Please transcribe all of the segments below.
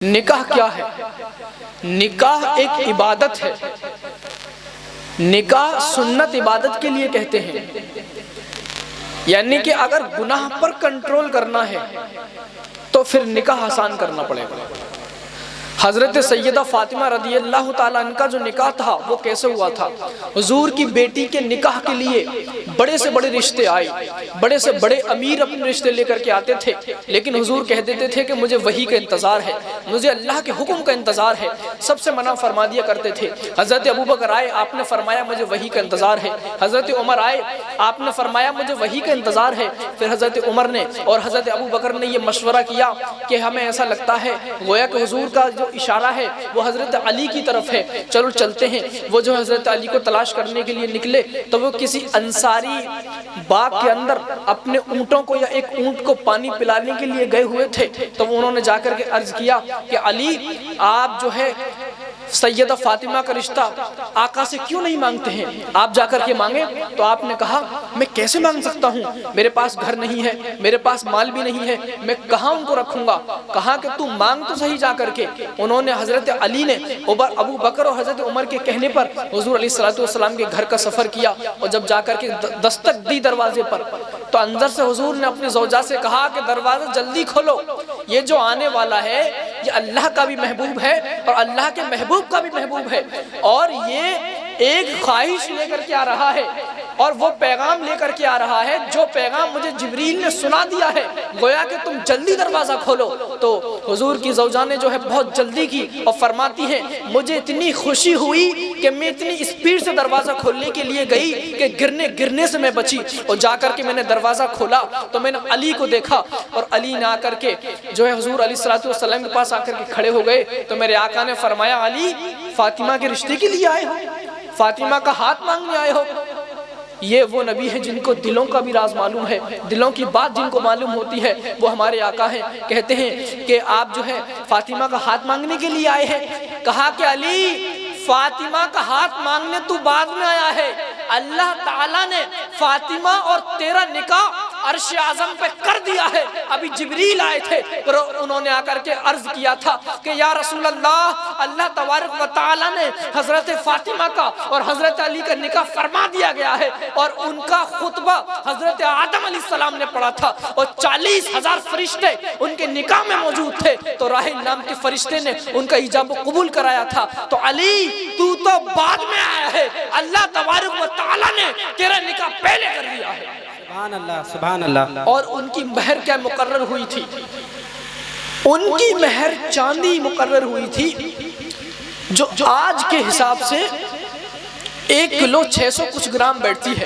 نکاح کیا ہے؟ نکاح ایک عبادت ہے۔ نکاح سنت عبادت کے لیے کہتے ہیں، یعنی کہ اگر گناہ پر کنٹرول کرنا ہے تو پھر نکاح آسان کرنا پڑے گا۔ حضرت سیدہ فاطمہ رضی اللہ تعالیٰ عنہ کا جو نکاح تھا وہ کیسے ہوا تھا؟ حضور کی بیٹی کے نکاح کے لیے بڑے سے بڑے رشتے آئے، بڑے سے بڑے امیر اپنے رشتے لے کر کے آتے تھے، لیکن حضور کہہ دیتے تھے کہ مجھے وحی کا انتظار ہے، مجھے اللہ کے حکم کا انتظار ہے، سب سے منع فرما دیا کرتے تھے۔ حضرت ابوبکر آئے، آپ نے فرمایا مجھے وحی کا انتظار ہے۔ حضرت عمر آئے، آپ نے فرمایا مجھے وحی کا انتظار ہے۔ پھر حضرت عمر نے اور حضرت ابوبکر نے یہ مشورہ کیا کہ ہمیں ایسا لگتا ہے گویا کہ حضور کا جو اشارہ ہے وہ حضرت علی کی طرف ہے، چلو چلتے ہیں۔ وہ جو حضرت علی کو تلاش کرنے کے لیے نکلے تو وہ کسی انصاری باغ کے اندر اپنے اونٹوں کو یا ایک اونٹ کو پانی پلانے کے لیے گئے ہوئے تھے، تو انہوں نے جا کر کے عرض کیا کہ علی آپ جو ہے سیدہ فاطمہ کا رشتہ آقا سے کیوں نہیں مانگتے ہیں؟ آپ جا کر کے مانگیں۔ تو آپ نے کہا میں کیسے مانگ سکتا ہوں، میرے پاس گھر نہیں ہے، میرے پاس مال بھی نہیں ہے، میں کہاں ان کو رکھوں گا؟ کہا کہ تو مانگ تو صحیح جا کر کے۔ انہوں نے حضرت علی نے ابو بکر اور حضرت عمر کے کہنے پر حضور علیہ السلام کے گھر کا سفر کیا، اور جب جا کر کے دستک دی دروازے پر تو اندر سے حضور نے اپنی زوجہ سے کہا کہ دروازہ جلدی کھولو، یہ جو آنے والا ہے یہ اللہ کا بھی محبوب ہے اور اللہ کے محبوب کا بھی محبوب ہے، اور یہ ایک خواہش لے کر کے آ رہا ہے اور وہ پیغام لے کر کے آ رہا ہے جو پیغام مجھے جبریل نے سنا دیا ہے، گویا کہ تم جلدی دروازہ کھولو۔ تو حضور کی زوجہ نے جو ہے بہت جلدی کی اور فرماتی ہیں مجھے اتنی خوشی ہوئی کہ میں اتنی اسپیڈ سے دروازہ کھولنے کے لیے گئی کہ گرنے سے میں بچی، اور جا کر کے میں نے دروازہ کھولا تو میں نے علی کو دیکھا، اور علی نے آ کر کے جو ہے حضور علیہ السلام کے پاس آ کر کے کھڑے ہو گئے۔ تو میرے آقا نے فرمایا علی فاطمہ کے رشتے کے لیے آئے ہو، فاطمہ کا ہاتھ مانگنے آئے ہو؟ یہ وہ نبی ہیں جن کو دلوں کا بھی راز معلوم ہے، دلوں کی بات جن کو معلوم ہوتی ہے، وہ ہمارے آقا ہیں۔ کہتے ہیں کہ آپ جو ہے فاطمہ کا ہاتھ مانگنے کے لیے آئے ہیں۔ کہا کہ علی فاطمہ کا ہاتھ مانگنے تو بعد میں آیا ہے، اللہ تعالیٰ نے فاطمہ اور تیرا نکاح عرش اعظم پہ کر دیا ہے۔ ابھی جبریل آئے تھے، انہوں نے آ کر کے عرض کیا تھا کہ یا رسول اللہ، اللہ تبارک و تعالیٰ نے حضرت فاطمہ کا اور حضرت علی کا نکاح فرما دیا گیا ہے، اور ان کا خطبہ حضرت آدم علیہ السلام نے پڑھا تھا، اور 40,000 فرشتے ان کے نکاح میں موجود تھے، تو راحیل نام کے فرشتے نے ان کا ایجاب و قبول کرایا تھا۔ تو علی تو بعد میں آیا ہے، اللہ تبارک و تعالیٰ نے تیرا نکاح پہلے کر دیا ہے۔ سبحان اللہ، سبحان اللہ۔ اور ان کی مہر کیا مقرر ہوئی تھی؟ ان کی مہر چاندی مقرر ہوئی تھی جو آج کے حساب سے 1 کلو 600 کچھ گرام بیٹھتی ہے۔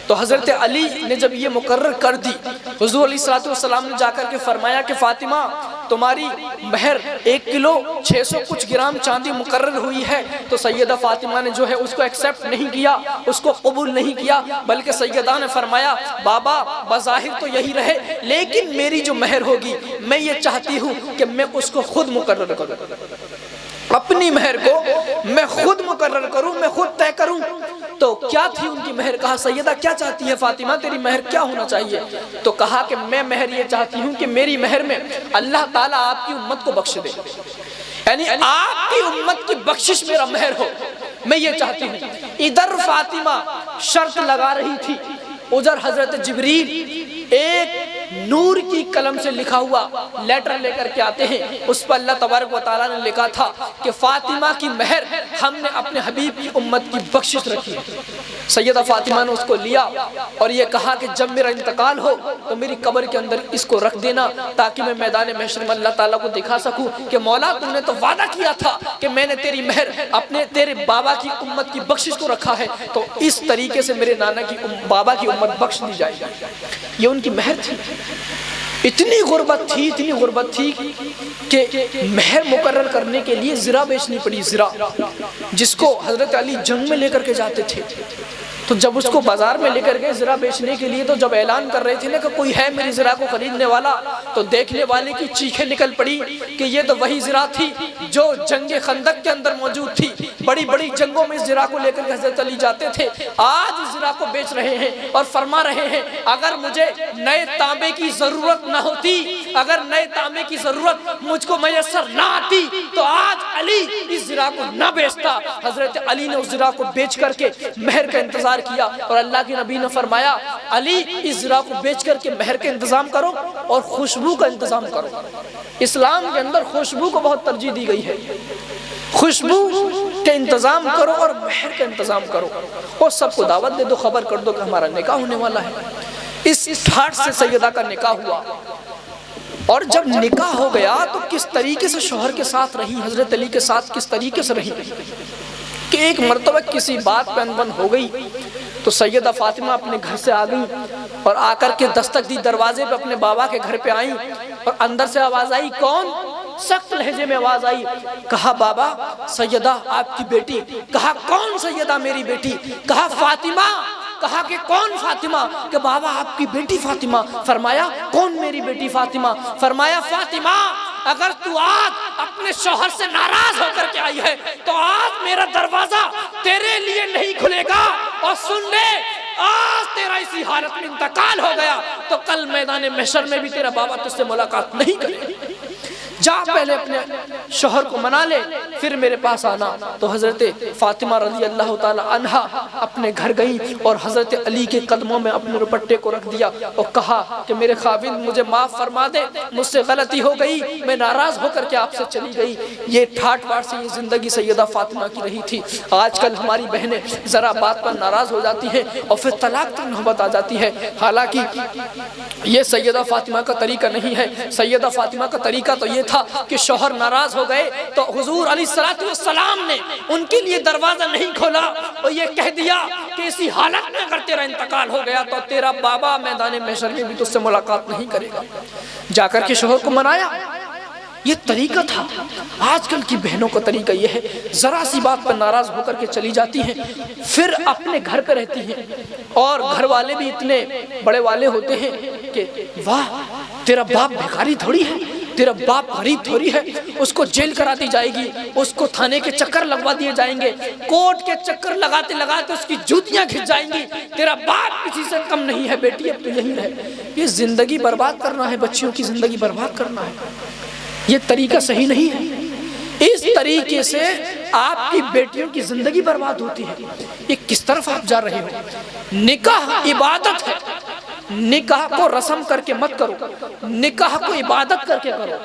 تو حضرت علی نے جب یہ مقرر کر دی، حضور علیہ السلام نے جا کر کے فرمایا کہ فاطمہ تمہاری مہر 1 کلو 600 کچھ گرام چاندی مقرر ہوئی ہے۔ تو سیدہ فاطمہ نے جو ہے اس کو ایکسیپٹ نہیں کیا، اس کو قبول نہیں کیا، بلکہ سیدہ نے فرمایا بابا بظاہر تو یہی رہے، لیکن میری جو مہر ہوگی میں یہ چاہتی ہوں کہ میں اس کو خود مقرر کروں، اپنی مہر کو میں خود مقرر کروں، میں خود طے کروں۔ تو کیا تھی ان کی مہر؟ کہا سیدہ کیا چاہتی ہے فاطمہ، تیری مہر کیا ہونا چاہیے؟ تو کہا کہ میں مہر یہ چاہتی ہوں کہ میری مہر میں اللہ تعالیٰ آپ کی امت کو بخش دے، یعنی آپ کی امت کی بخشش میرا مہر ہو، میں یہ چاہتی ہوں۔ ادھر فاطمہ شرط لگا رہی تھی، ادھر حضرت جبریل ایک نور کی قلم سے لکھا ہوا لیٹر لے کر کے آتے ہیں، اس پر اللہ تبارک و تعالیٰ نے لکھا تھا کہ فاطمہ کی مہر ہم نے اپنے حبیب کی امت کی بخشش رکھی ہے۔ سیدہ فاطمہ نے اس کو لیا اور یہ کہا کہ جب میرا انتقال ہو تو میری قبر کے اندر اس کو رکھ دینا، تاکہ میں میدان محشر میں اللہ تعالیٰ کو دکھا سکوں کہ مولا تم نے تو وعدہ کیا تھا کہ میں نے تیری مہر اپنے تیرے بابا کی امت کی بخشش کو رکھا ہے، تو اس طریقے سے میرے نانا کی بابا کی امت بخش دی جائے گی۔ یہ ان کی مہر تھی۔ اتنی غربت تھی کہ مہر مقرر کرنے کے لیے زرہ بیچنی پڑی، زرہ جس کو حضرت علی جنگ میں لے کر کے جاتے تھے۔ تو جب اس کو بازار میں لے کر گئے زرہ بیچنے کے لیے، تو جب اعلان کر رہے تھے نا کہ کوئی ہے میری زرہ کو خریدنے والا، تو دیکھنے والے کی چیخیں نکل پڑی کہ یہ تو وہی زرہ تھی جو جنگ خندق کے اندر موجود تھی، بڑی بڑی جنگوں میں اس زرا کو لے کر حضرت علی جاتے تھے، آج اس زرا کو بیچ رہے ہیں اور فرما رہے ہیں اگر مجھے نئے تانبے کی ضرورت نہ ہوتی، اگر نئے تانبے کی ضرورت مجھ کو میسر نہ آتی تو آج علی اس زرا کو نہ بیچتا۔ حضرت علی نے اس زرا کو بیچ کر کے مہر کا انتظار کیا، اور اللہ کے نبی نے فرمایا علی اس زرا کو بیچ کر کے مہر کا انتظام کرو اور خوشبو کا انتظام کرو۔ اسلام کے اندر خوشبو کو بہت ترجیح دی گئی ہے، خوشبو کا انتظام کرو اور مہر کا انتظام کرو، اور سب کو دعوت دے دو، خبر کر دو کہ ہمارا نکاح ہونے والا ہے۔ اس ٹھاٹ سے سیدہ کا نکاح ہوا، اور جب نکاح ہو گیا تو کس طریقے سے شوہر کے ساتھ رہی، حضرت علی کے ساتھ کس طریقے سے رہی کہ ایک مرتبہ کسی بات پہ انبن ہو گئی تو سیدہ فاطمہ اپنے گھر سے آ گئی اور آ کر کے دستک دی دروازے پہ، اپنے بابا کے گھر پہ آئیں، اور اندر سے آواز آئی، کون؟ سخت لہجے میں آواز آئی، کہا بابا سیدہ آپ کی بیٹی۔ کہا کون سیدہ میری بیٹی؟ کہا فاطمہ۔ کہا کہ کون فاطمہ؟ کہ بابا آپ کی بیٹی فاطمہ۔ فرمایا کون میری بیٹی فاطمہ؟ فرمایا فاطمہ اگر تو آج اپنے شوہر سے ناراض ہو کر کے آئی ہے تو آج میرا دروازہ تیرے لیے نہیں کھلے گا، اور سن لے آج تیرا اسی حالت میں انتقال ہو گیا تو کل میدان محشر میں بھی تیرا بابا تجھ سے ملاقات نہیں کرے گا، جا پہلے اپنے شوہر کو منا لے پھر میرے پاس آنا۔ تو حضرت فاطمہ رضی اللہ تعالی عنہا اپنے گھر گئی اور حضرت علی کے قدموں میں اپنے دوپٹے کو رکھ دیا اور کہا کہ میرے خاوند مجھے معاف فرما دے، مجھ سے غلطی ہو گئی، میں ناراض ہو کر کے آپ سے چلی گئی۔ یہ ٹھاٹ باٹ سے یہ زندگی سیدہ فاطمہ کی رہی تھی۔ آج کل ہماری بہنیں ذرا بات پر ناراض ہو جاتی ہیں اور پھر طلاق تک نوبت آ جاتی ہے، حالانکہ یہ سیدہ فاطمہ کا طریقہ نہیں ہے۔ سیدہ فاطمہ کا طریقہ تو یہ تھا کہ شوہر ناراض ہو گئے تو حضور علیہ السلام نے ان کے لیے دروازہ نہیں کھولا اور یہ کہہ دیا کہ اسی حالت میں اگر تیرا انتقال ہو گیا تو تیرا بابا میدان محشر میں بھی تجھ سے ملاقات نہیں کرے گا۔ جا کر کے شوہر کو منایا، یہ طریقہ تھا۔ آج کل کی بہنوں کا طریقہ یہ ہے، ذرا سی بات پر ناراض ہو کر کے چلی جاتی ہیں، پھر اپنے گھر پہ رہتی ہیں، اور گھر والے بھی اتنے بڑے والے ہوتے ہیں کہ واہ تیرا باپ بھکاری تھوڑی ہے، تیرا باپ غریب تھوڑی ہے، اس کو جیل کرا دی جائے گی، اس کو تھانے کے چکر لگوا دیے جائیں گے، کورٹ کے چکر لگاتے لگاتے اس کی جوتیاں کھچ جائیں گی، تیرا باپ کسی سے کم نہیں ہے، بیٹی اب تو یہی رہے۔ یہ زندگی برباد کرنا ہے، بچیوں کی زندگی برباد کرنا ہے، یہ طریقہ صحیح نہیں ہے۔ اس طریقے سے آپ کی بیٹیوں کی زندگی برباد ہوتی ہے۔ یہ کس طرف آپ جا رہے ہو؟ نکاح عبادت ہے، نکاح کو رسم کر کے مت کرو، نکاح کو عبادت کر کے کرو۔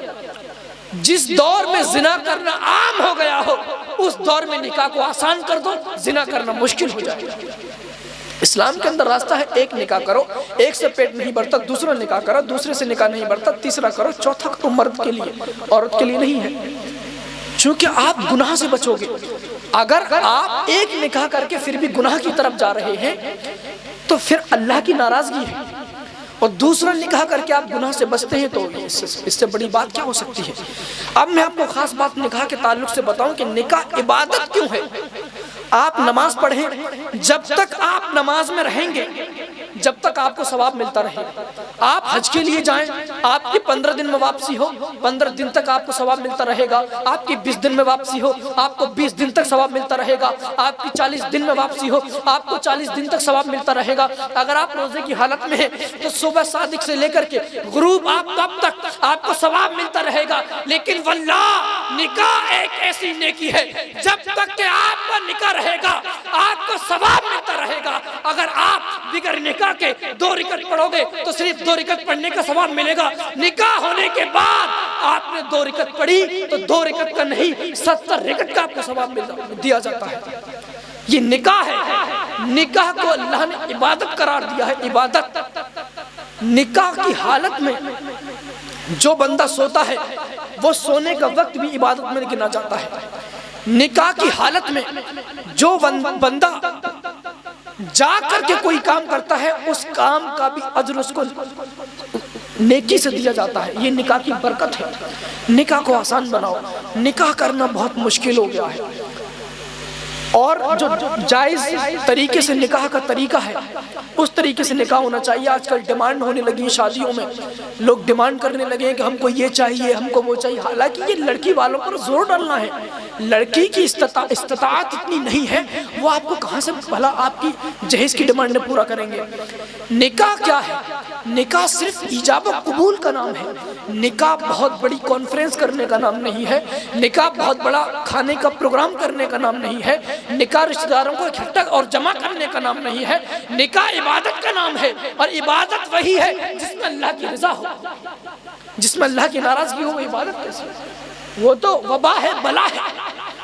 جس دور میں زنا کرنا عام ہو گیا ہو اس دور میں نکاح کو آسان کر دو، زنا کرنا مشکل ہو جائے گا۔ اسلام کے اندر راستہ ہے، ایک نکاح کرو، ایک سے پیٹ نہیں بھرتا، دوسرا نکاح کرو، دوسرے سے نکاح نہیں بھرتا، تیسرا کرو، چوتھا کرو، مرد کے لیے، عورت کے لیے نہیں ہے، چونکہ آپ گناہ سے بچو گے۔ اگر آپ ایک نکاح کر کے پھر بھی گناہ کی طرف جا رہے ہیں تو پھر اللہ کی ناراضگی ہے، اور دوسرا نکاح کر کے آپ گناہ سے بچتے ہیں تو اس سے بڑی بات کیا ہو سکتی ہے۔ اب میں آپ کو خاص بات نکاح کے تعلق سے بتاؤں کہ نکاح عبادت کیوں ہے۔ آپ نماز پڑھیں، جب تک آپ نماز میں رہیں گے جب تک آپ کو ثواب ملتا رہے گا۔ آپ حج کے لیے جائیں، آپ کی 15 دن میں واپسی ہو، 15 دن تک آپ کو ثواب ملتا رہے گا۔ آپ کی 20 دن میں واپسی ہو، آپ کو 20 دن تک ثواب ملتا رہے گا۔ آپ کی 40 دن میں واپسی ہو، آپ کو 40 دن تک ثواب ملتا رہے گا۔ اگر آپ روزے کی حالت میں ہیں تو صبح صادق سے لے کر کے غروب تب تک آپ کو ثواب ملتا رہے گا۔ لیکن واللہ نکاح ایک ایسی نیکی ہے، جب تک کہ آپ کا نکاح رہے گا آپ کو ثواب ملتا رہے گا۔ اگر آپ بغیر نکاح کے 2 رکعت پڑھو گے تو صرف 2 رکعت پڑھنے کا ثواب ملے گا۔ نکاح ہونے کے بعد آپ نے 2 رکعت پڑھی تو 2 رکعت کا نہیں 70 رکعت کا آپ کو ثواب دیا جاتا ہے۔ یہ نکاح ہے، نکاح کو اللہ نے عبادت قرار دیا ہے، عبادت۔ نکاح کی حالت میں جو بندہ سوتا ہے وہ سونے کا وقت بھی عبادت میں گنا جاتا ہے۔ نکاح کی حالت میں جو بندہ جا کر کے کوئی کام کرتا ہے اس کام کا بھی اجر اس کو نیکی سے دیا جاتا ہے۔ یہ نکاح کی برکت ہے۔ نکاح کو آسان بناؤ، نکاح کرنا بہت مشکل ہو گیا ہے، اور جو جائز طریقے سے نکاح کا طریقہ ہے اس طریقے سے نکاح ہونا چاہیے۔ آج کل ڈیمانڈ ہونے لگی ہے شادیوں میں، لوگ ڈیمانڈ کرنے لگے ہیں کہ ہم کو یہ چاہیے، ہم کو وہ چاہیے، حالانکہ یہ لڑکی والوں پر زور ڈالنا ہے۔ لڑکی کی استطاعت اتنی نہیں ہے، وہ آپ کو کہاں سے بھلا آپ کی جہیز کی ڈیمانڈیں پورا کریں گے؟ نکاح کیا ہے؟ نکاح صرف ایجاب و قبول کا نام ہے۔ نکاح بہت بڑی کانفرنس کرنے کا نام نہیں ہے، نکاح بہت بڑا کھانے کا پروگرام کرنے کا نام نہیں ہے، نکاح رشتہ داروں کو اکٹھا اور جمع کرنے کا نام نہیں ہے، نکاح عبادت کا نام ہے، اور عبادت وہی ہے جس میں اللہ کی رضا ہو۔ جس میں اللہ کی ناراضگی ہو وہ عبادت کیسے؟ وہ تو وبا ہے، بلا ہے،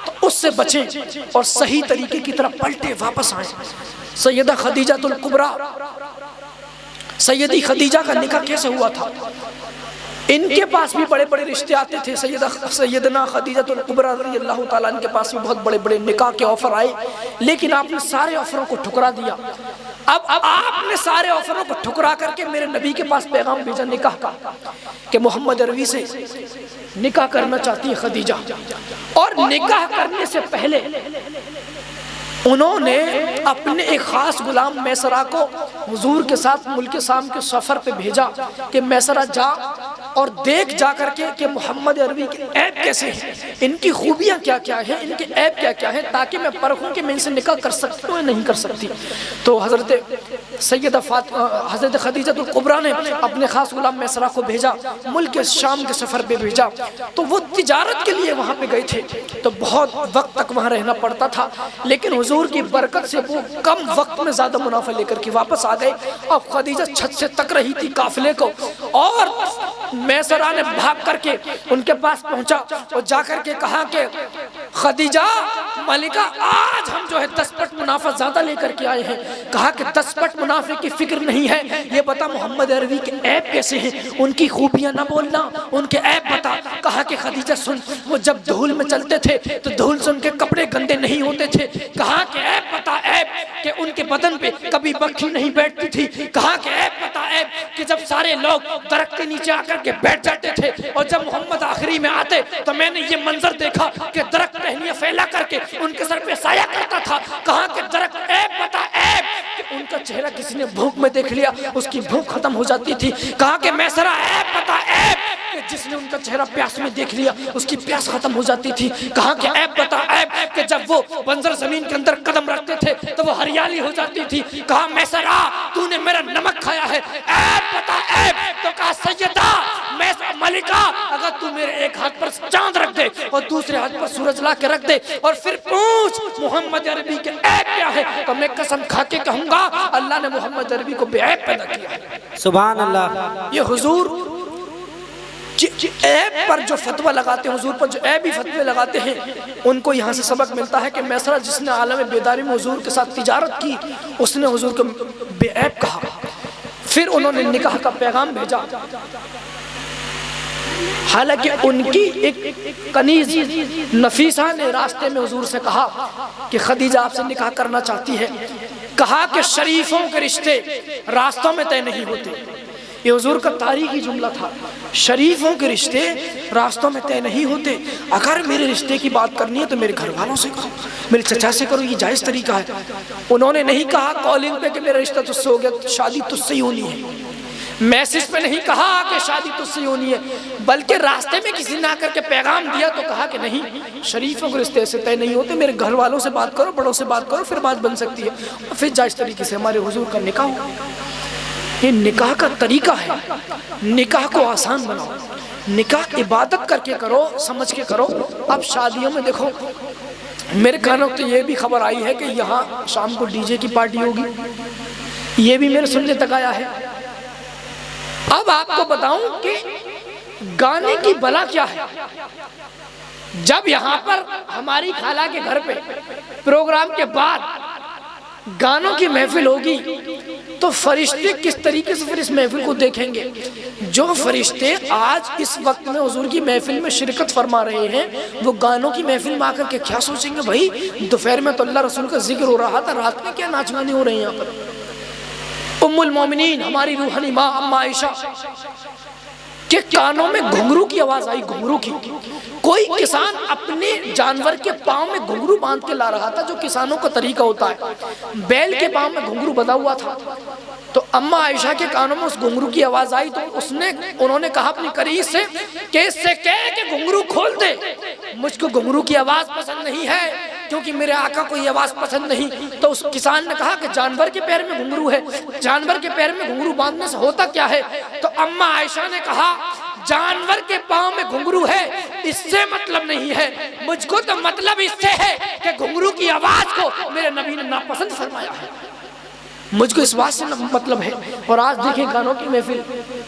تو اس سے بچیں اور صحیح طریقے کی طرف پلٹے واپس آئیں۔ سیدہ خدیجہ الکبریٰ، سیدی خدیجہ کا نکاح کیسے ہوا تھا؟ ان کے پاس بھی بڑے بڑے رشتے آتے تھے۔ سیدنا خدیجہ الکبریٰ رضی اللہ تعالیٰ عنہ کے پاس بھی بہت بڑے بڑے نکاح کے آفر آئے، لیکن آپ نے سارے آفروں کو ٹھکرا دیا۔ اب آپ نے سارے آفروں کو ٹھکرا کر کے میرے نبی کے پاس پیغام بھیجا نکاح کا، کہ محمد عربی سے نکاح کرنا چاہتی ہے خدیجہ۔ اور نکاح کرنے سے پہلے انہوں نے اپنے ایک خاص غلام میسرہ کو حضور کے ساتھ ملک شام کے سفر پہ بھیجا کہ میسرہ جا اور دیکھ جا کر کے کہ محمد عربی کے عیب کیسے ہیں، ان کی خوبیاں کیا کیا ہیں، ان کے عیب کیا کیا ہیں، تاکہ میں پرکھوں کہ میں ان سے نکاح کر سکتی ہوں یا نہیں کر سکتی۔ تو حضرت خدیجہ الکبریٰ نے اپنے خاص غلام میسرہ کو بھیجا، ملک شام کے سفر پہ بھیجا۔ تو وہ تجارت کے لیے وہاں پہ گئے تھے، تو بہت وقت تک وہاں رہنا پڑتا تھا، لیکن حضور کی برکت سے وہ کم وقت میں زیادہ منافع لے کر کے واپس آ گئے۔ اب خدیجہ چھت سے تک رہی تھی قافلے کو، اور میسرہ نے بھاگ کر کے ان کے پاس پہنچا اور جا کر کے کہا کہ خدیجہ ملکہ، آج ہم جو ہے 10 پٹ منافع زیادہ لے کر کے آئے ہیں۔ کہا کہ 10 پٹ منافع کی فکر نہیں ہے، یہ بتا محمد عربی کے عیب کیسے ہیں، ان کی خوبیاں نہ بولنا، ان کے عیب بتا۔ کہا کہ خدیجہ سن، وہ جب دھول میں چلتے تھے تو دھول سے ان کے کپڑے گندے نہیں ہوتے تھے۔ کہا کہ عیب بتا، عیب کہ ان کے بدن پہ کبھی مکھی نہیں بیٹھتی تھی۔ کہا کہ عیب بتا، عیب کہ جب سارے لوگ درخت کے نیچے آ کر کے بیٹھ جاتے تھے، اور جب محمد آخری میں آتے تو میں نے یہ منظر دیکھا کہ درخت ٹہنیاں پھیلا کر کے ان کے سر پہ سایہ کرتا تھا۔ کہا کہ درخت، عیب بتا، عیب کہ ان کا چہرہ کسی نے بھوک میں دیکھ لیا، اس کی بھوک ختم ہو جاتی تھی۔ کہا کہ میسرہ، عیب بتا، عیب کہ جس نے ان کا چہرہ پیاس میں دیکھ لیا اس کی پیاس ختم ہو جاتی تھی۔ کہا کہ عیب بتا، عیب کہ جب وہ بنجر زمین کے اندر قدم رکھتے تھے تو وہ ہریالی ہو جاتی تھی۔ کہا میسرہ، تو نے میرا نمک کھایا ہے، عیب بتا، عیب۔ تو کہا سیدہ ملکہ، اگر تو میرے ایک ہاتھ پر چاند رکھ دے اور دوسرے ہاتھ پر سورج لا کے رکھ دے اور پھر پوچھ محمد عربی کے عیب کیا ہے، تو میں قسم کھا کے کہوں گا اللہ نے محمد عربی کو بے عیب پیدا کیا ہے۔ سبحان اللہ۔ یہ حضور عیب پر جو فتوہ لگاتے ہیں، حضور پر جو عیبی فتوے لگاتے ہیں، ان کو یہاں سے سبق ملتا ہے کہ میسرہ جس نے عالم بیداری میں حضور کے ساتھ تجارت کی، اس نے حضور کو بے عیب کہا۔ پھر انہوں نے نکاح کا پیغام بھیجا، حالانکہ ان کی ایک کنیز نفیسہ نے راستے میں حضور سے کہا کہ خدیجہ آپ سے نکاح کرنا چاہتی ہے۔ کہا کہ شریفوں کے رشتے راستوں میں طے نہیں ہوتے۔ یہ حضور کا تاریخی جملہ تھا، شریفوں کے رشتے راستوں میں طے نہیں ہوتے۔ اگر میرے رشتے کی بات کرنی ہے تو میرے گھر والوں سے کرو، میرے چچا سے کرو، یہ جائز طریقہ ہے۔ انہوں نے نہیں کہا کالنگ پہ کہ میرا رشتہ تجھ سے ہو گیا، شادی تجھ سے ہی ہونی ہے۔ میسج پہ نہیں کہا کہ شادی تجھ سے ہی ہونی ہے، بلکہ راستے میں کسی نے آ کر کے پیغام دیا تو کہا کہ نہیں، شریفوں کے رشتے سے طے نہیں ہوتے، میرے گھر والوں سے بات کرو، بڑوں سے بات کرو، پھر بات بن سکتی ہے، اور پھر جائز طریقے سے ہمارے حضور کا نکاح ہو۔ یہ نکاح کا طریقہ ہے، نکاح کو آسان بناؤ، نکاح عبادت کر کے کرو، سمجھ کے کرو۔ اب شادیوں میں دیکھو، میرے کانوں تو یہ بھی خبر آئی ہے کہ یہاں شام کو ڈی جے کی پارٹی ہوگی، یہ بھی میرے سننے تک آیا ہے۔ اب آپ کو بتاؤں کہ گانے کی بلا کیا ہے۔ جب یہاں پر ہماری خالہ کے گھر پہ پروگرام کے بعد گانوں کی محفل ہوگی تو فرشتے کس طریقے سے پھر اس محفل کو دیکھیں گے۔ جو فرشتے آج اس وقت میں حضور کی محفل میں شرکت فرما رہے ہیں، وہ گانوں کی محفل میں آ کر کے کیا سوچیں گے؟ بھائی دوپہر میں تو اللہ رسول کا ذکر ہو رہا تھا، رات میں کیا ناچ گانے ہو رہے ہیں یہاں پر۔ ام المومنین ہماری روحانی ماں اما عائشہ کہ کانوں میں گھنگرو کی آواز آئی، گھنگرو کی۔ کوئی کسان اپنے جانور کے پاؤں میں گھنگرو باندھ کے لا رہا تھا، جو کسانوں کا طریقہ ہوتا ہے۔ بیل کے پاؤں میں گھنگرو بندھا ہوا تھا، تو اماں عائشہ کے کانوں میں اس گھنگرو کی آواز آئی، تو انہوں نے کہا اپنی قریش سے کہ اس سے کہے کہ گھنگرو کھول دے، مجھ کو گھنگرو کی آواز پسند نہیں ہے، کیونکہ میرے آقا کو یہ آواز پسند نہیں۔ تو اس کسان نے کہا کہ جانور کے پیر میں گھنگرو ہے، جانور کے پیر میں گھنگرو باندھنے سے ہوتا کیا ہے؟ تو اماں عائشہ نے کہا جانور کے پاؤں میں گھنگرو ہے، اس سے مطلب نہیں ہے، مجھ کو تو مطلب اس سے ہے کہ گھنگرو کی آواز کو میرے نبی نے ناپسند فرمایا ہے، مجھ کو اس بات سے مطلب ہے۔ اور آج دیکھیں گانوں کی محفل،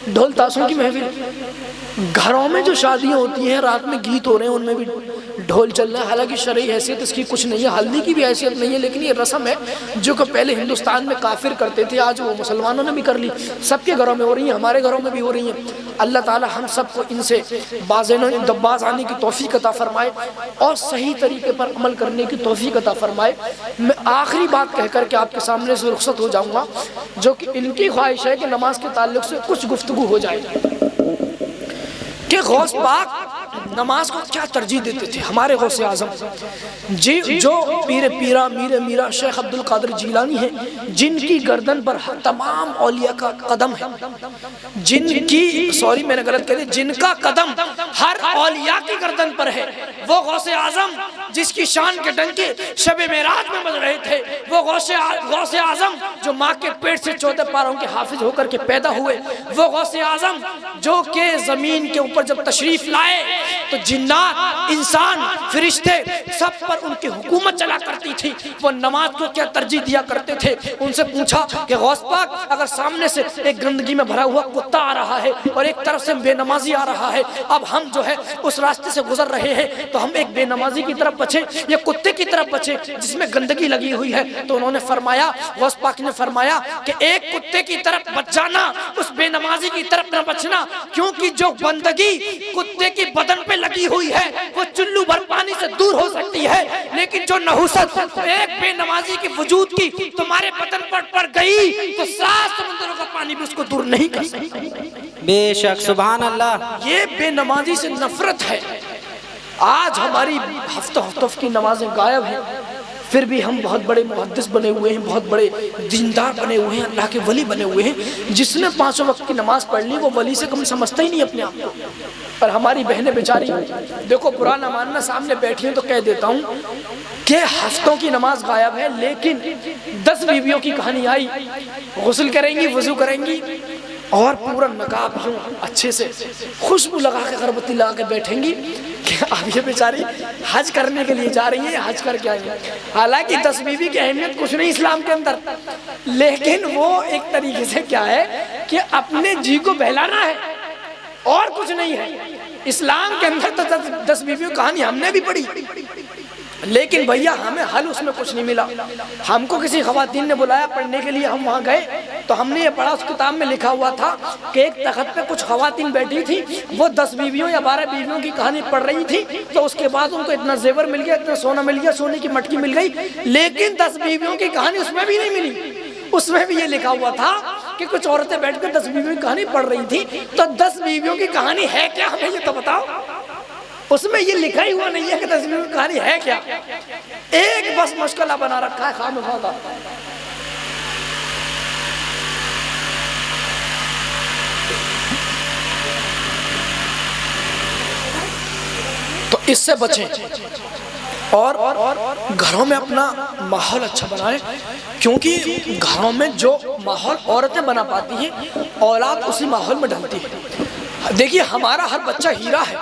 ڈھول تاسوں کی محفل، گھروں میں جو شادیاں ہوتی ہیں، رات میں گیت ہو رہے ہیں، ان میں بھی ڈھول چل رہا ہے، حالانکہ شرعی حیثیت اس کی کچھ نہیں ہے، ہلدی کی بھی حیثیت نہیں ہے، لیکن یہ رسم ہے جو کہ پہلے ہندوستان میں کافر کرتے تھے، آج وہ مسلمانوں نے بھی کر لی، سب کے گھروں میں ہو رہی ہیں، ہمارے گھروں میں بھی ہو رہی ہیں۔ اللہ تعالی ہم سب کو ان سے باز آنے کی توفیق عطا فرمائے اور صحیح طریقے پر عمل کرنے کی توفیق عطا فرمائے۔ میں آخری بات کہہ کر کے آپ کے سامنے سے رخصت ہو جاؤں گا، جو کہ ان کی خواہش ہے کہ نماز کے تعلق سے کچھ گفتگو ہو جائے کہ غوث پاک نماز کو کیا ترجیح دیتے تھے، ہمارے غوث اعظم جو پیر پیرا میر میرا شیخ عبد القادر جیلانی ہیں، جن کی گردن پر تمام اولیاء کا قدم ہے، میں نے غلط کہہ دیا، جن کا قدم ہر اولیاء کی گردن پر ہے، وہ غوث اعظم جس کی شان کے ڈنکے شب معراج میں بج رہے تھے، وہ غوث اعظم جو ماں کے پیٹ سے 14 پاروں کے حافظ ہو کر کے پیدا ہوئے، وہ غوث اعظم جو کہ زمین کے اوپر جب تشریف لائے تو جنات، انسان، فرشتے سب پر ان کی حکومت چلا کرتی تھی۔ وہ نماز کو کیا ترجیح دیا کرتے تھے؟ ان سے پوچھا کہ غوث پاک اگر سامنے سے ایک گندگی میں بھرا ہوا کتا آ رہا ہے اور ایک طرف سے بے نمازی آ رہا ہے، اب ہم جو ہے اس راستے سے گزر رہے ہیں، تو ہم ایک بے نمازی کی طرف بچے یا کتے کی طرف بچے جس میں گندگی لگی ہوئی ہے؟ تو انہوں نے فرمایا، غوث پاک نے فرمایا کہ ایک کتے کی طرف بچ جانا، اس بے نمازی کی طرف نہ بچنا، کیونکہ جو گندگی کتے کی بدن پہ لگی ہوئی ہے وہ چلو بھر پانی سے دور ہو سکتی ہے، لیکن جو نحوست ایک بے نمازی کی وجود کی تمہارے بدن پر پڑ گئی تو 7 سمندروں کا پانی بھی اس کو دور نہیں کر سکتا۔ بے شک، سبحان اللہ۔ یہ بے نمازی سے نفرت ہے۔ آج ہماری ہفتوں کی نمازیں غائب ہیں، پھر بھی ہم بہت بڑے محدث بنے ہوئے ہیں، بہت بڑے دیندار بنے ہوئے ہیں، اللہ کے ولی بنے ہوئے ہیں۔ جس نے 5 وقت کی نماز پڑھ لی وہ ولی سے کم سمجھتا ہی نہیں اپنے آپ کو۔ اور ہماری بہنیں بیچاری، دیکھو برا نہ ماننا، سامنے بیٹھی ہیں تو کہہ دیتا ہوں کہ ہفتوں کی نماز غائب ہے، لیکن 10 بیویوں کی کہانی آئی، غسل کریں گی، وضو کریں گی اور پورا نقاب یوں اچھے سے خوشبو لگا کے اگربتی لگا کے بیٹھیں گی کہ اب یہ بیچاری حج کرنے کے لیے جا رہی ہیں، حج کر کے آئیں گے۔ حالانکہ 10 بیوی کی اہمیت کچھ نہیں اسلام کے اندر، لیکن وہ ایک طریقے سے کیا ہے کہ اپنے جی کو بہلانا ہے اور کچھ نہیں ہے۔ اسلام کے اندر تو 10 بیویوں کہانی ہم نے بھی پڑھی، لیکن بھیا ہمیں حل اس میں کچھ نہیں ملا۔ ہم کو کسی خواتین نے بلایا پڑھنے کے لیے، ہم وہاں گئے تو ہم نے یہ پڑھا، اس کتاب میں لکھا ہوا تھا کہ ایک تخت پہ کچھ خواتین بیٹھی تھی، وہ 10 بیویوں یا 12 بیویوں کی کہانی پڑھ رہی تھی، تو اس کے بعد ان کو اتنا زیور مل گیا، اتنا سونا مل گیا، سونے کی مٹکی مل گئی، لیکن 10 بیویوں کی کہانی اس میں بھی نہیں ملی۔ اس میں بھی یہ لکھا ہوا تھا کہ کچھ عورتیں بیٹھ کر 10 بیویوں کی کہانی پڑھ رہی تھی، تو 10 بیویوں کی کہانی ہے کیا، ہمیں یہ تو بتاؤ۔ اس میں یہ لکھا ہی ہوا نہیں ہے کہ 10 بیویوں کی کہانی ہے کیا، ایک بس مشکلہ بنا رکھا ہے خامخواہ کا۔ تو اس سے بچیں اور گھروں میں اپنا ماحول اچھا بنائیں، کیونکہ گھروں میں جو ماحول عورتیں بنا پاتی ہیں اولاد اسی ماحول میں ڈھلتی ہے۔ دیکھیے ہمارا ہر بچہ ہیرا ہے۔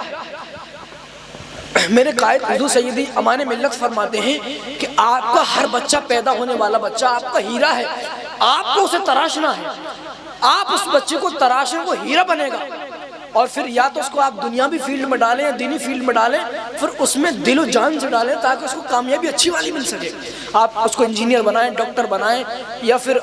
میرے قائد حضور سیدی امان ملت فرماتے ہیں کہ آپ کا ہر بچہ، پیدا ہونے والا بچہ آپ کا ہیرا ہے، آپ کو اسے تراشنا ہے، آپ اس بچے کو تراشیں وہ ہیرا بنے گا، اور پھر یا تو اس کو آپ دنیاوی فیلڈ میں ڈالیں یا دینی فیلڈ میں ڈالیں، پھر اس میں دل و جان سے ڈالیں تاکہ اس کو کامیابی اچھی والی مل سکے۔ آپ اس کو انجینئر بنائیں، ڈاکٹر بنائیں، یا پھر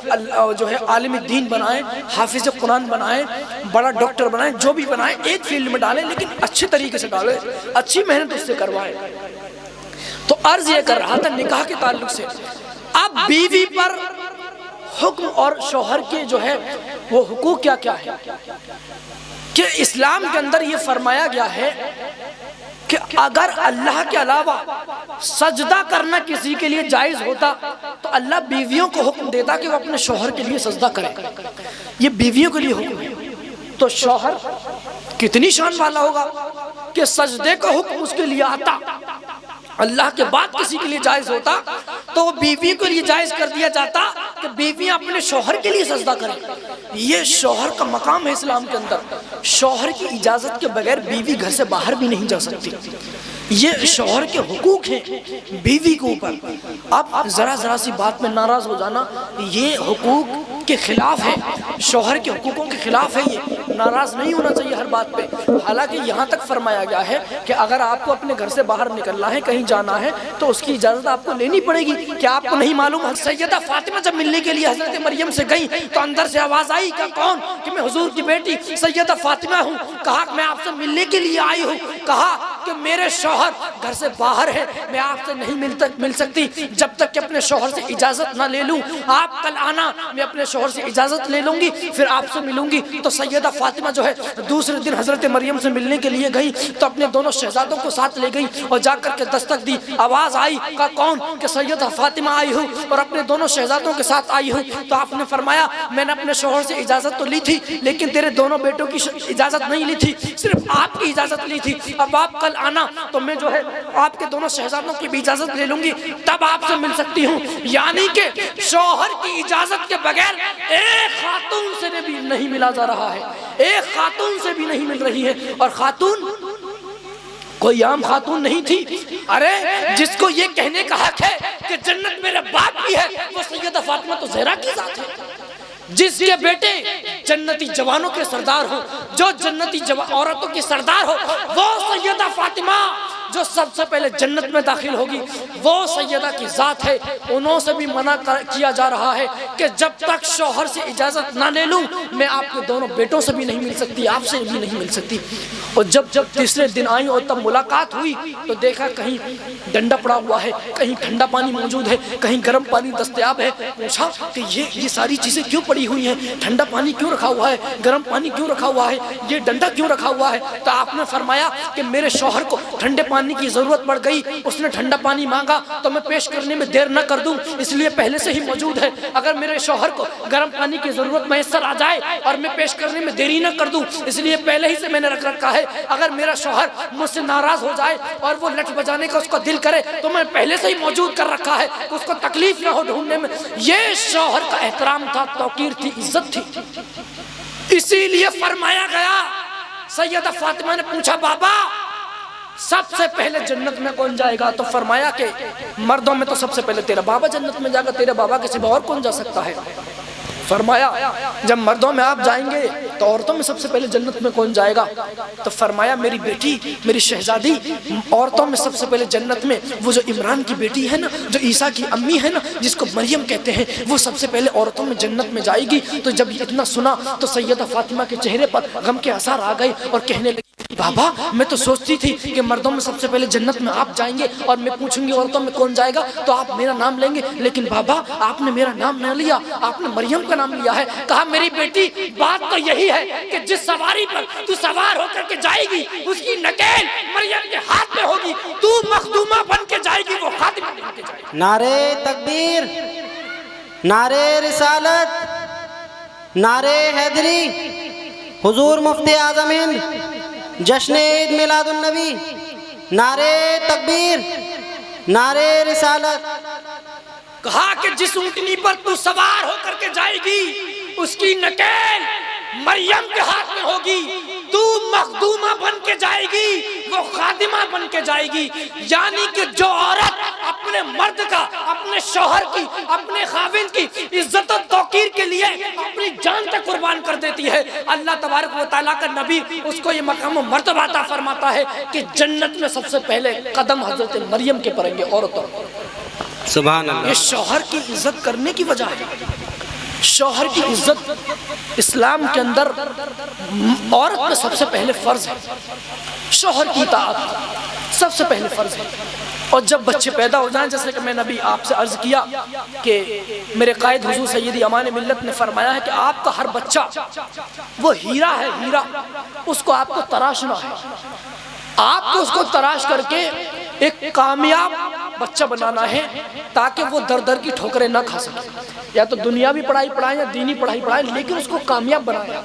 جو ہے عالم دین بنائیں، حافظ قرآن بنائیں، بڑا ڈاکٹر بنائیں، جو بھی بنائیں ایک فیلڈ میں ڈالیں، لیکن اچھے طریقے سے ڈالیں، اچھی محنت اس سے کروائیں۔ تو عرض یہ کر رہا تھا نکاح کے تعلق سے، اب بیوی پر حکم اور شوہر کے جو ہے وہ حقوق کیا کیا ہے۔ کہ اسلام کے اندر یہ فرمایا گیا ہے کہ اگر اللہ کے علاوہ سجدہ کرنا کسی کے لیے جائز ہوتا تو اللہ بیویوں کو حکم دیتا کہ وہ اپنے شوہر کے لیے سجدہ کرے. یہ بیویوں کے لیے حکم ہے. تو شوہر کتنی شان والا ہوگا کہ سجدے کا حکم اس کے لیے آتا. اللہ کے بعد کسی کے لیے جائز ہوتا تو وہ بیوی کے لیے جائز کر دیا جاتا کہ بیویاں اپنے شوہر کے لیے سجدہ کریں. یہ شوہر کا مقام ہے اسلام کے اندر. شوہر کی اجازت کے بغیر بیوی گھر سے باہر بھی نہیں جا سکتی. یہ شوہر کے حقوق ہیں بیوی کے اوپر. اب ذرا سی بات میں ناراض ہو جانا یہ حقوق کے خلاف ہے, شوہر کے حقوقوں کے خلاف ہے. یہ ناراض نہیں ہونا چاہیے ہر بات پہ. حالانکہ یہاں تک فرمایا گیا ہے کہ اگر آپ کو اپنے گھر سے باہر نکلنا ہے, کہیں جانا ہے, تو اس کی اجازت آپ کو لینی پڑے گی. کیا آپ کو نہیں معلوم سیدہ فاطمہ جب ملنے کے لیے حضرت مریم سے گئی تو اندر سے آواز آئی کہ کون, کہ میں حضور کی بیٹی سیدہ فاطمہ ہوں. کہا کہ میں آپ سے ملنے کے لیے آئی ہوں. کہا کہ میرے شوہر گھر سے باہر ہے, میں آپ سے نہیں مل سکتی جب تک کہ اپنے شوہر سے اجازت نہ لے لوں. آپ کل آنا, میں اپنے شوہر سے اجازت لے لوں گی, پھر آپ سے ملوں گی. تو سیدہ فاطمہ جو ہے دوسرے دن حضرت مریم سے ملنے کے لیے گئی تو اپنے دونوں شہزادوں کو ساتھ لے گئی اور جا کر کے دستک دی. آواز آئی کہ کون, کہ سیدہ فاطمہ آئی ہوں اور اپنے دونوں شہزادوں کے ساتھ آئی ہوں. تو آپ نے فرمایا میں نے اپنے شوہر سے اجازت تو لی تھی لیکن تیرے دونوں بیٹوں کی اجازت نہیں لی تھی, صرف آپ کی اجازت لی تھی. اب آپ کل آنا تو میں جو ہے آپ کے دونوں شہزادوں کی بھی اجازت لے لوں گی, تب آپ سے مل سکتی ہوں. یعنی کہ شوہر کی اجازت کے بغیر ایک خاتون سے بھی نہیں ملا جا رہا ہے, ایک خاتون سے بھی نہیں مل رہی ہے. اور خاتون کوئی عام خاتون نہیں تھی. ارے جس کو یہ کہنے کا حق ہے کہ جنت میرے باپ کی ہے وہ سیدہ فاطمہ تو زہرا کی ذات ہے. جس کے بیٹے جنتی جوانوں کے سردار ہو, جو جنتی عورتوں کی سردار ہو, وہ سیدہ فاطمہ جو سب سے پہلے جنت میں داخل ہوگی, وہ سیدہ کی ذات ہے. انہوں سے بھی منع کیا جا رہا ہے کہ جب تک شوہر سے اجازت نہ لے لوں میں آپ کے دونوں بیٹوں سے بھی نہیں مل سکتی, آپ سے بھی نہیں مل سکتی. اور جب تیسرے دن آئی اور تب ملاقات ہوئی تو دیکھا کہیں ڈنڈا پڑا ہوا ہے, کہیں ٹھنڈا پانی موجود ہے, کہیں گرم پانی دستیاب ہے. پوچھا کہ یہ ساری چیزیں کیوں پڑی ہوئی ہیں, ٹھنڈا پانی کیوں رکھا ہوا ہے, گرم پانی کیوں رکھا ہوا ہے, یہ ڈنڈا کیوں رکھا ہوا ہے. تو آپ نے فرمایا کہ میرے شوہر کو ٹھنڈے پانی کی ضرورت پڑ گئی, اس نے ٹھنڈا پانی مانگا تو میں پیش کرنے میں دیر نہ کر دوں, اس لیے پہلے سے ہی موجود ہے. اگر میرے شوہر کو گرم پانی کی ضرورت میسر آ جائے اور میں پیش کرنے میں دیری نہ کر دوں, اس لیے پہلے ہی سے میں نے رکھ رکھا ہے. اگر میرا شوہر مجھ سے ناراض ہو جائے اور وہ لٹ بجانے کا اس کا دل کرے تو میں پہلے سے ہی موجود کر رکھا ہے, اس کو تکلیف نہ ہو ڈھونڈنے میں. یہ شوہر کا احترام تھا, توقیر تھی, عزت تھی. اسی لیے فرمایا گیا, سیدہ فاطمہ نے پوچھا بابا سب سے پہلے جنت میں کون جائے گا؟ تو فرمایا کہ مردوں میں تو سب سے پہلے تیرا بابا جنت میں جائے گا, تیرے بابا کے سوا اور کون جا سکتا ہے؟ فرمایا جب مردوں میں آپ جائیں گے تو عورتوں میں سب سے پہلے جنت میں کون جائے گا؟ تو فرمایا میری بیٹی, میری شہزادی, عورتوں میں سب سے پہلے جنت میں وہ جو عمران کی بیٹی ہے نا, جو عیسیٰ کی امی ہے نا, جس کو مریم کہتے ہیں, وہ سب سے پہلے عورتوں میں جنت میں جائے گی. تو جب یہ اتنا سنا تو سیدہ فاطمہ کے چہرے پر غم کے آثار آ گئے اور کہنے لگی بابا میں تو سوچتی تھی کہ مردوں میں سب سے پہلے جنت میں آپ جائیں گے اور میں پوچھوں گی عورتوں میں کون جائے گا تو آپ میرا نام لیں گے, لیکن بابا آپ نے میرا نام نہ لیا, آپ نے مریم کا نام لیا ہے. کہا میری بیٹی بات تو یہی ہے کہ جس سواری پر تو سوار ہو کر کے جائے گی اس کی نکیل مریم کے ہاتھ میں ہوگی, تو مخدومہ بن کے جائے گی, وہ خادمہ بن کے جائے گی. نعرے تکبیر, نعرے رسالت, نعرے حیدری, حضور مفتی اعظم ہند, جشن عید میلاد النبی, نعرے تکبیر, نعرے رسالت. کہا کہ جس اونٹنی پر تو سوار ہو کر کے جائے گی اس کی نکیل مریم کے ہاتھ میں ہوگی, تو مخدومہ بن کے جائے گی, وہ خادمہ بن کے جائے گی. یعنی کہ جو عورت اپنے مرد کا, اپنے شوہر کی, اپنے خاوند کی عزت و توقیر کے لیے اپنی جان تک قربان کر دیتی ہے, اللہ تبارک و تعالیٰ کا نبی اس کو یہ مقام و مرتبہ عطا فرماتا ہے کہ جنت میں سب سے پہلے قدم حضرت مریم کے پڑیں گے عورتوں. سبحان اللہ. یہ شوہر کی عزت کرنے کی وجہ ہے. شوہر کی عزت اسلام کے اندر عورت میں سب سے پہلے فرض ہے، شوہر کی اطاعت سب سے پہلے فرض ہے۔ اور جب بچے پیدا ہو جائیں، جیسے کہ میں نے ابھی آپ سے عرض کیا کہ میرے قائد حضور سیدی امان ملت نے فرمایا ہے کہ آپ کا ہر بچہ وہ ہیرا ہے، ہیرا، اس کو آپ کو تراشنا ہے، آپ کو اس کو تراش کر کے ایک کامیاب بچہ بنانا ہے تاکہ وہ در در کی ٹھوکریں نہ کھا سکے، یا تو دنیاوی پڑھائی پڑھائیں یا دینی پڑھائی پڑھائیں، لیکن اس کو کامیاب بنائیں،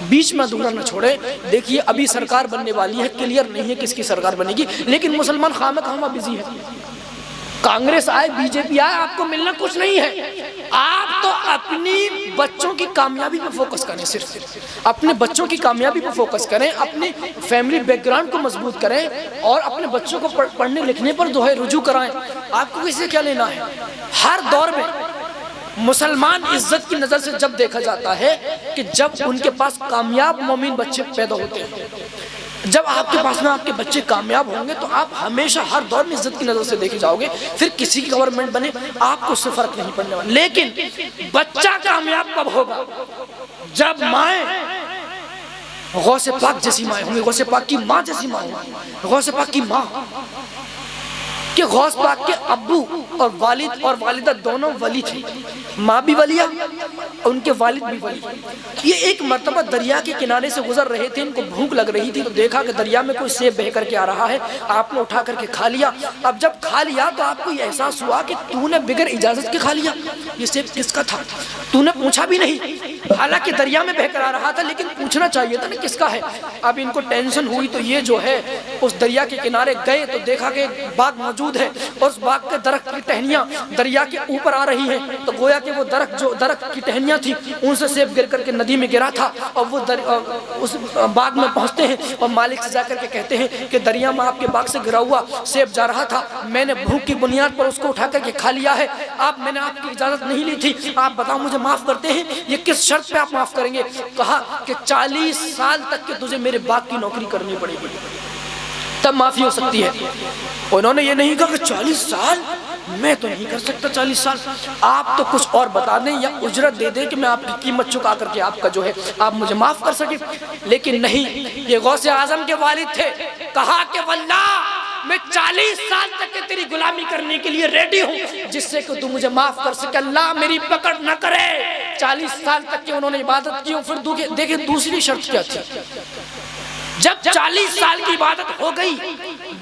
بیچ میں ادھورا نہ چھوڑیں۔ دیکھیے ابھی سرکار بننے والی ہے، کلیئر نہیں ہے کس کی سرکار بنے گی، لیکن مسلمان خامہ خامہ بزی ہے، کانگریس آئے بی جے پی آئے، آپ کو ملنا کچھ نہیں ہے۔ آپ تو اپنی بچوں کی کامیابی پہ فوکس کریں، صرف اپنے بچوں کی کامیابی پہ فوکس کریں، اپنی فیملی بیک گراؤنڈ کو مضبوط کریں اور اپنے بچوں کو پڑھنے لکھنے پر جو ہے رجوع کرائیں۔ آپ کو کسی سے کیا لینا ہے؟ ہر دور میں مسلمان عزت کی نظر سے جب دیکھا جاتا ہے کہ جب ان کے پاس کامیاب مومن بچے پیدا ہوتے ہیں، جب آپ کے پاس میں آپ کے بچے کامیاب ہوں گے تو آپ ہمیشہ ہر دور میں عزت کی نظر سے دیکھے جاؤ گے، پھر کسی کی گورنمنٹ بنے آپ کو اس سے فرق نہیں پڑنے والا۔ لیکن بچہ کامیاب کب ہوگا؟ جب مائیں غوث پاک جیسی مائیں ہوں گی، غوث پاک کی ماں جیسی ماں ہوں گی، غوث پاک کی ماں، کہ غوث پاک کے ابو اور والد اور والدہ دونوں ولی تھے، ماں بھی ولیہ ان کے والد بھی ولی۔ یہ ایک مرتبہ دریا کے کنارے سے گزر رہے تھے، ان کو بھوک لگ رہی تھی تو دیکھا کہ دریا میں کوئی سیب بہہ کر کے آ رہا ہے، آپ نے اٹھا کر کے کھا لیا۔ اب جب کھا لیا تو آپ کو یہ احساس ہوا کہ تو نے بغیر اجازت کے کھا لیا، یہ سیب کس کا تھا؟ تو نے پوچھا بھی نہیں، حالانکہ دریا میں بہہ کر آ رہا تھا، لیکن پوچھنا چاہیے تھا نا کس کا ہے۔ اب ان کو ٹینشن ہوئی تو یہ جو ہے اس دریا کے کنارے گئے تو دیکھا کہ باغ موجود ہے اور اس باغ کے درخت کی ٹہنیاں دریا کے اوپر آ رہی ہیں، تو گویا کہ وہ درخت کی ٹہنیاں تھی، ان سے سیب گر کر کے ندی میں گرا تھا، اور وہ اس باغ میں پہنچتے ہیں اور مالک سے جا کر کے کہتے ہیں کہ دریا میں آپ کے باغ سے گرا ہوا سیب جا رہا تھا، میں نے بھوک کی بنیاد پر اس کو اٹھا کر کے کھا لیا ہے، میں نے آپ کی اجازت نہیں لی تھی، آپ بتاؤ مجھے معاف کرتے ہیں؟ یہ کس شرط پہ آپ معاف کریں گے؟ کہا کہ 40 سال تک کہ تجھے میرے باغ کی نوکری کرنی پڑے گی، تب معافی ہو سکتی ہے۔ انہوں نے یہ نہیں کہا کہ 40 سال میں تو نہیں کر سکتا 40 سال، آپ تو کچھ اور بتا دیں یا اجرت دے دیں کہ میں آپ کی قیمت چکا کر کے آپ کا جو ہے آپ مجھے معاف کر سکیں، لیکن نہیں، یہ غوث اعظم کے والد تھے، کہا کہ واللہ میں 40 سال تک کہ تیری غلامی کرنے کے لیے ریڈی ہوں، جس سے کہ تو مجھے معاف کر سکے، اللہ میری پکڑ نہ کرے۔ 40 سال تک کہ انہوں نے عبادت کی، اور پھر دیکھیں دوسری شرط کیا تھی، جب 40 سال کی عبادت ہو گئی،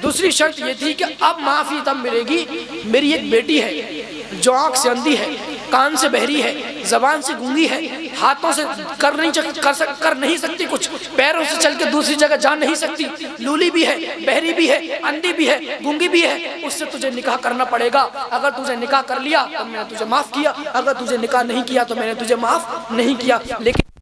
دوسری شرط یہ تھی کہ اب معافی تب ملے گی، میری ایک بیٹی ہے جو آنکھ سے اندھی ہے، کان سے بہری ہے، زبان سے گونگی ہے، ہاتھوں سے کر نہیں سکتی کچھ، پیروں سے چل کے دوسری جگہ جا نہیں سکتی، لولی بھی ہے، بہری بھی ہے، اندھی بھی ہے، گونگی بھی ہے، اس سے تجھے نکاح کرنا پڑے گا۔ اگر تجھے نکاح کر لیا تو میں نے تجھے معاف کیا، اگر تجھے نکاح نہیں کیا تو میں نے تجھے معاف نہیں کیا۔ لیکن